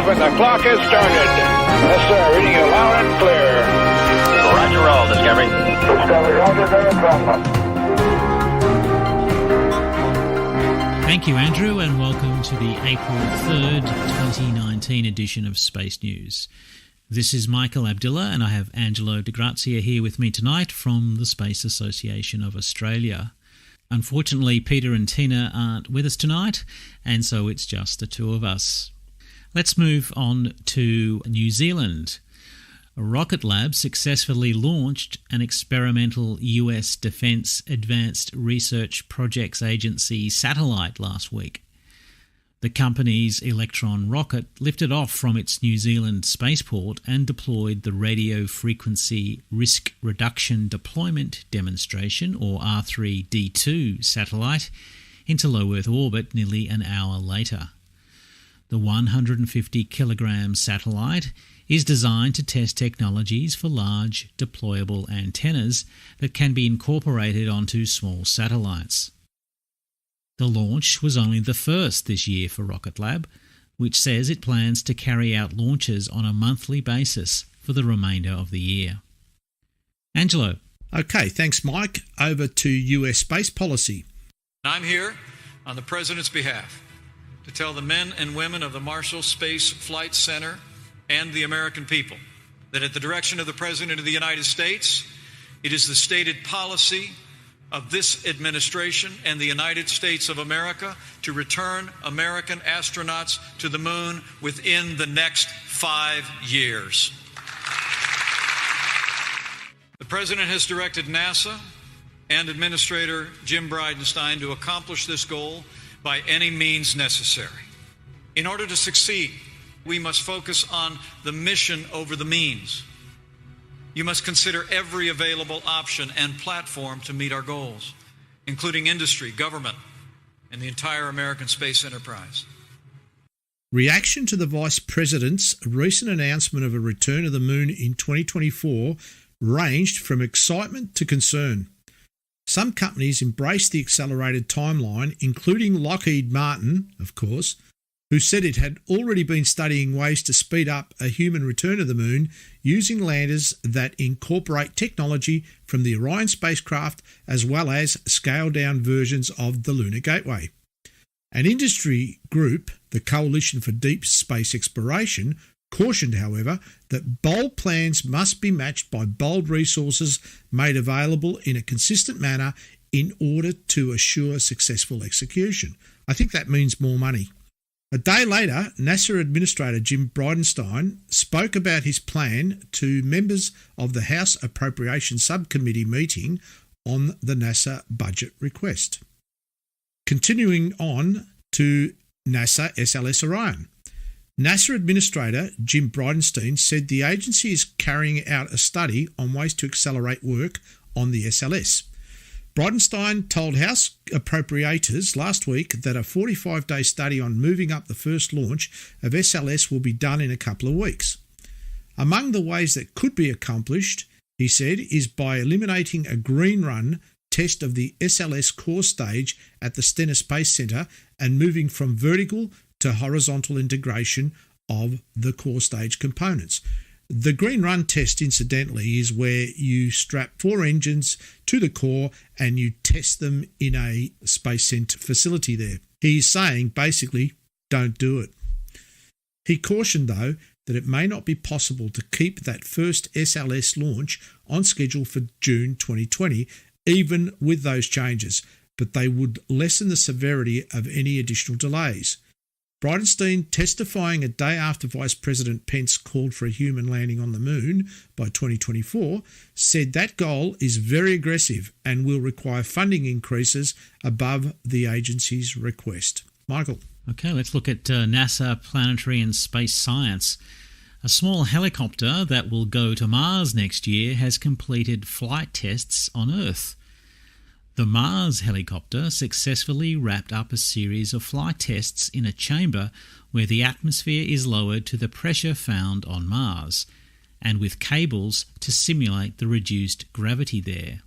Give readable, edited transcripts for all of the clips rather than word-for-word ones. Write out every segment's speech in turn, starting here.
off and the clock has started. Yes, sir. Reading you loud and clear. Roger, roll, Discovery. Discovery, roger, there from. Thank you, Andrew, and welcome to the April 3rd, 2019 edition of Space News. This is Michael Abdullah, and I have Angelo De Grazia here with me tonight from the Space Association of Australia. Unfortunately, Peter and Tina aren't with us tonight, and so it's just the two of us. Let's move on to New Zealand. Rocket Lab successfully launched an experimental US Defence Advanced Research Projects Agency satellite last week. The company's Electron rocket lifted off from its New Zealand spaceport and deployed the Radio Frequency Risk Reduction Deployment Demonstration, or R3D2 satellite, into low Earth orbit nearly an hour later. The 150-kilogram satellite is designed to test technologies for large deployable antennas that can be incorporated onto small satellites. The launch was only the first this year for Rocket Lab, which says it plans to carry out launches on a monthly basis for the remainder of the year. Angelo. Okay, thanks, Mike. Over to US space policy. I'm here on the President's behalf to tell the men and women of the Marshall Space Flight Center and the American people that at the direction of the President of the United States, it is the stated policy of this administration and the United States of America to return American astronauts to the moon within the next 5 years. The President has directed NASA and Administrator Jim Bridenstine to accomplish this goal by any means necessary. In order to succeed, we must focus on the mission over the means. You must consider every available option and platform to meet our goals, including industry, government, and the entire American space enterprise. Reaction to the Vice President's recent announcement of a return to the moon in 2024 ranged from excitement to concern. Some companies embraced the accelerated timeline, including Lockheed Martin, of course, who said it had already been studying ways to speed up a human return to the moon using landers that incorporate technology from the Orion spacecraft as well as scaled-down versions of the Lunar Gateway. An industry group, the Coalition for Deep Space Exploration, cautioned, however, that bold plans must be matched by bold resources made available in a consistent manner in order to assure successful execution. I think that means more money. A day later, NASA Administrator Jim Bridenstine spoke about his plan to members of the House Appropriations Subcommittee meeting on the NASA budget request. Continuing on to NASA SLS Orion. NASA Administrator Jim Bridenstine said the agency is carrying out a study on ways to accelerate work on the SLS. Bridenstine told House appropriators last week that a 45-day study on moving up the first launch of SLS will be done in a couple of weeks. Among the ways that could be accomplished, he said, is by eliminating a green run test of the SLS core stage at the Stenner Space Center and moving from vertical to horizontal integration of the core stage components. The green run test, incidentally, is where you strap 4 engines to the core and you test them in a Space Center facility there. He's saying, basically, don't do it. He cautioned, though, that it may not be possible to keep that first SLS launch on schedule for June 2020, even with those changes, but they would lessen the severity of any additional delays. Bridenstine, testifying a day after Vice President Pence called for a human landing on the moon by 2024, said that goal is very aggressive and will require funding increases above the agency's request. Michael. Okay, let's look at NASA Planetary and Space Science. A small helicopter that will go to Mars next year has completed flight tests on Earth. The Mars helicopter successfully wrapped up a series of flight tests in a chamber where the atmosphere is lowered to the pressure found on Mars, and with cables to simulate the reduced gravity there.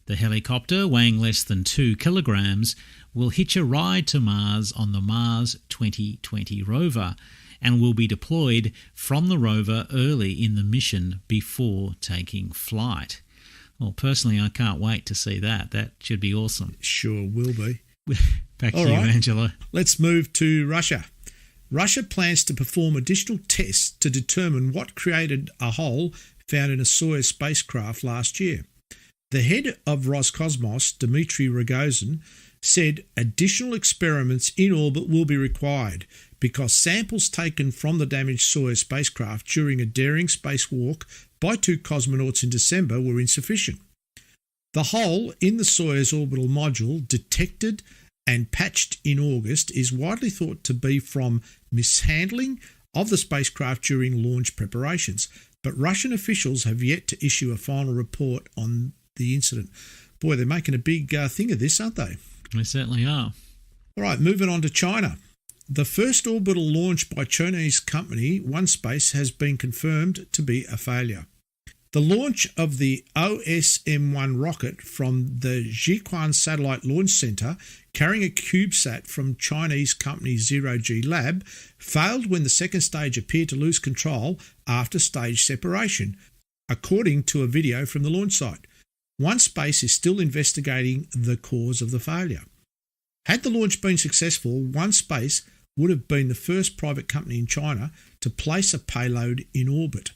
The helicopter, weighing less than 2 kilograms, will hitch a ride to Mars on the Mars 2020 rover and will be deployed from the rover early in the mission before taking flight. Well, personally, I can't wait to see that. That should be awesome. Sure will be. Back to you, Angelo. Let's move to Russia. Russia plans to perform additional tests to determine what created a hole found in a Soyuz spacecraft last year. The head of Roscosmos, Dmitry Rogozin, said additional experiments in orbit will be required because samples taken from the damaged Soyuz spacecraft during a daring spacewalk by 2 cosmonauts in December were insufficient. The hole in the Soyuz orbital module, detected and patched in August, is widely thought to be from mishandling of the spacecraft during launch preparations, but Russian officials have yet to issue a final report on the incident. Boy, they're making a big thing of this, aren't they? They certainly are. All right, moving on to China. The first orbital launch by Chinese company OneSpace has been confirmed to be a failure. The launch of the OSM-1 rocket from the Jiuquan Satellite Launch Center, carrying a CubeSat from Chinese company Zero G Lab, failed when the second stage appeared to lose control after stage separation, according to a video from the launch site. OneSpace is still investigating the cause of the failure. Had the launch been successful, OneSpace would have been the first private company in China to place a payload in orbit.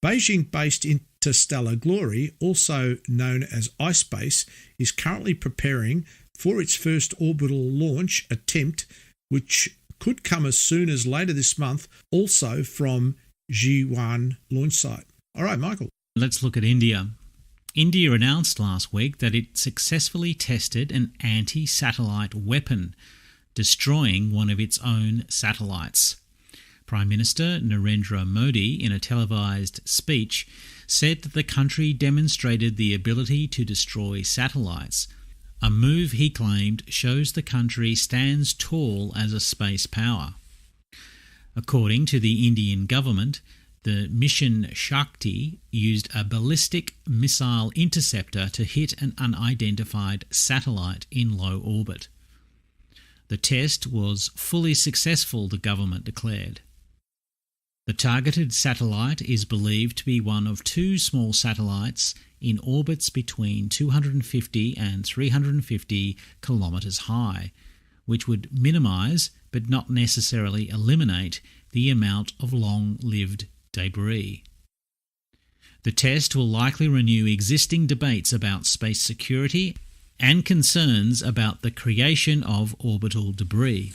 Beijing-based Interstellar Glory, also known as iSpace, is currently preparing for its first orbital launch attempt, which could come as soon as later this month, also from Jiuquan launch site. All right, Michael. Let's look at India. India announced last week that it successfully tested an anti-satellite weapon, destroying one of its own satellites. Prime Minister Narendra Modi, in a televised speech, said that the country demonstrated the ability to destroy satellites, a move he claimed shows the country stands tall as a space power. According to the Indian government, the mission Shakti used a ballistic missile interceptor to hit an unidentified satellite in low orbit. The test was fully successful, the government declared. The targeted satellite is believed to be one of 2 small satellites in orbits between 250 and 350 kilometres high, which would minimise but not necessarily eliminate the amount of long-lived debris. The test will likely renew existing debates about space security and concerns about the creation of orbital debris.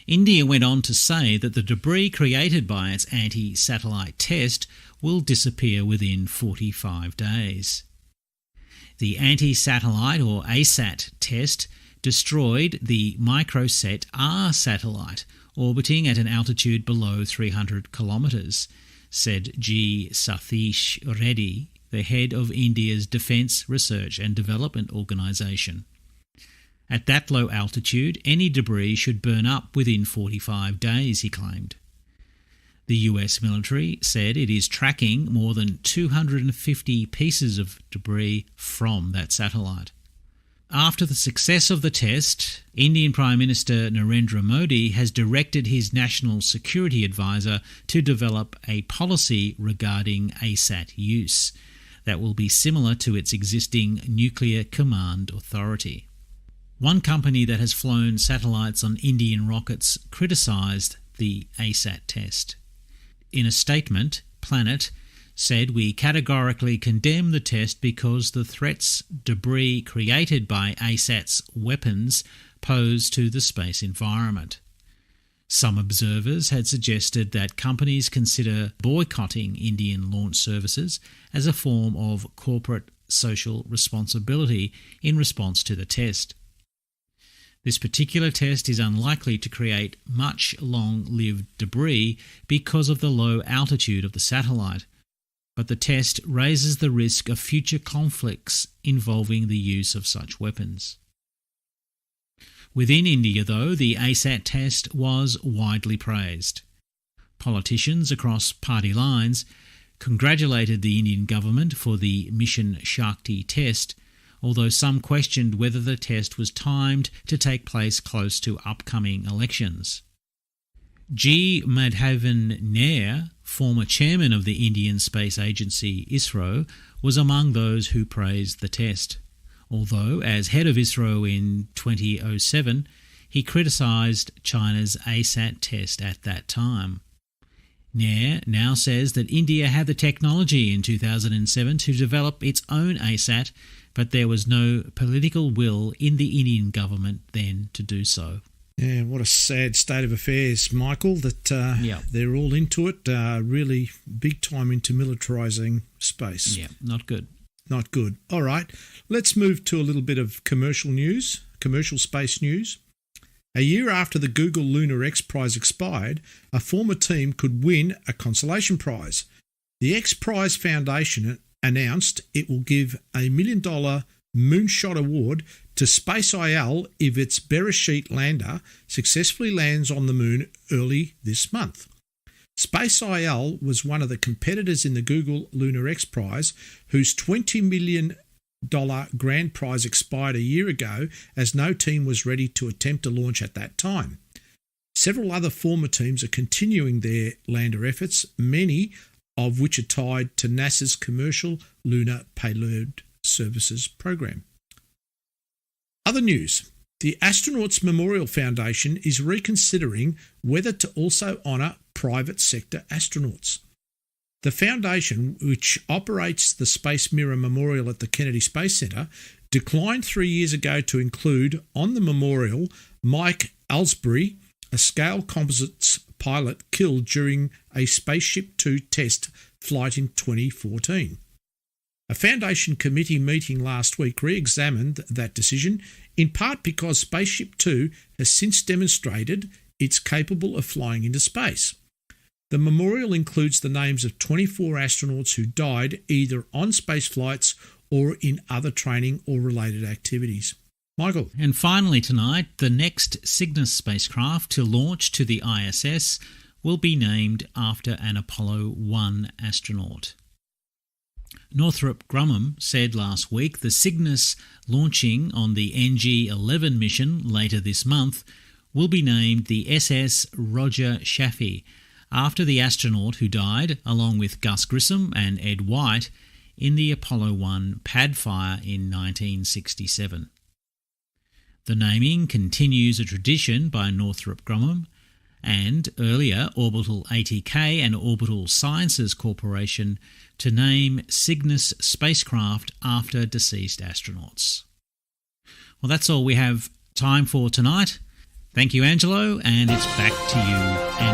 India went on to say that the debris created by its anti-satellite test will disappear within 45 days. The anti-satellite or ASAT test destroyed the Microsat R satellite orbiting at an altitude below 300 kilometres, said G. Sathish Reddy, the head of India's Defence Research and Development Organisation. At that low altitude, any debris should burn up within 45 days, he claimed. The US military said it is tracking more than 250 pieces of debris from that satellite. After the success of the test, Indian Prime Minister Narendra Modi has directed his National Security Advisor to develop a policy regarding ASAT use that will be similar to its existing Nuclear Command Authority. One company that has flown satellites on Indian rockets criticised the ASAT test. In a statement, Planet said, "We categorically condemn the test because the threats debris created by ASAT's weapons pose to the space environment." Some observers had suggested that companies consider boycotting Indian launch services as a form of corporate social responsibility in response to the test. This particular test is unlikely to create much long-lived debris because of the low altitude of the satellite, but the test raises the risk of future conflicts involving the use of such weapons. Within India, though, the ASAT test was widely praised. Politicians across party lines congratulated the Indian government for the Mission Shakti test, although some questioned whether the test was timed to take place close to upcoming elections. G. Madhavan Nair, former chairman of the Indian Space Agency ISRO, was among those who praised the test. Although, as head of ISRO in 2007, he criticised China's ASAT test at that time. Nair now says that India had the technology in 2007 to develop its own ASAT, but there was no political will in the Indian government then to do so. Yeah, what a sad state of affairs, Michael, that they're all into it, really big time into militarising space. Yeah, not good. Not good. All right, let's move to a little bit of commercial news, commercial space news. A year after the Google Lunar X Prize expired, a former team could win a consolation prize. The X Prize Foundation announced it will give a $1 million Moonshot Award to Space IL if its Beresheet lander successfully lands on the moon early this month. Space IL was one of the competitors in the Google Lunar X Prize, whose $20 million grand prize expired a year ago as no team was ready to attempt a launch at that time. Several other former teams are continuing their lander efforts, many of which are tied to NASA's Commercial Lunar Payload Services program. Other news. The Astronauts Memorial Foundation is reconsidering whether to also honour private sector astronauts. The foundation, which operates the Space Mirror Memorial at the Kennedy Space Centre, declined 3 years ago to include on the memorial Mike Aylesbury, a Scale Composites pilot killed during a Spaceship Two test flight in 2014. A Foundation committee meeting last week re-examined that decision, in part because Spaceship Two has since demonstrated it's capable of flying into space. The memorial includes the names of 24 astronauts who died either on space flights or in other training or related activities. Michael. And finally tonight, the next Cygnus spacecraft to launch to the ISS will be named after an Apollo 1 astronaut. Northrop Grumman said last week the Cygnus launching on the NG-11 mission later this month will be named the SS Roger Chaffee, after the astronaut who died, along with Gus Grissom and Ed White, in the Apollo 1 pad fire in 1967. The naming continues a tradition by Northrop Grumman, and earlier Orbital ATK and Orbital Sciences Corporation to name Cygnus spacecraft after deceased astronauts. Well, that's all we have time for tonight. Thank you, Angelo, and it's back to you,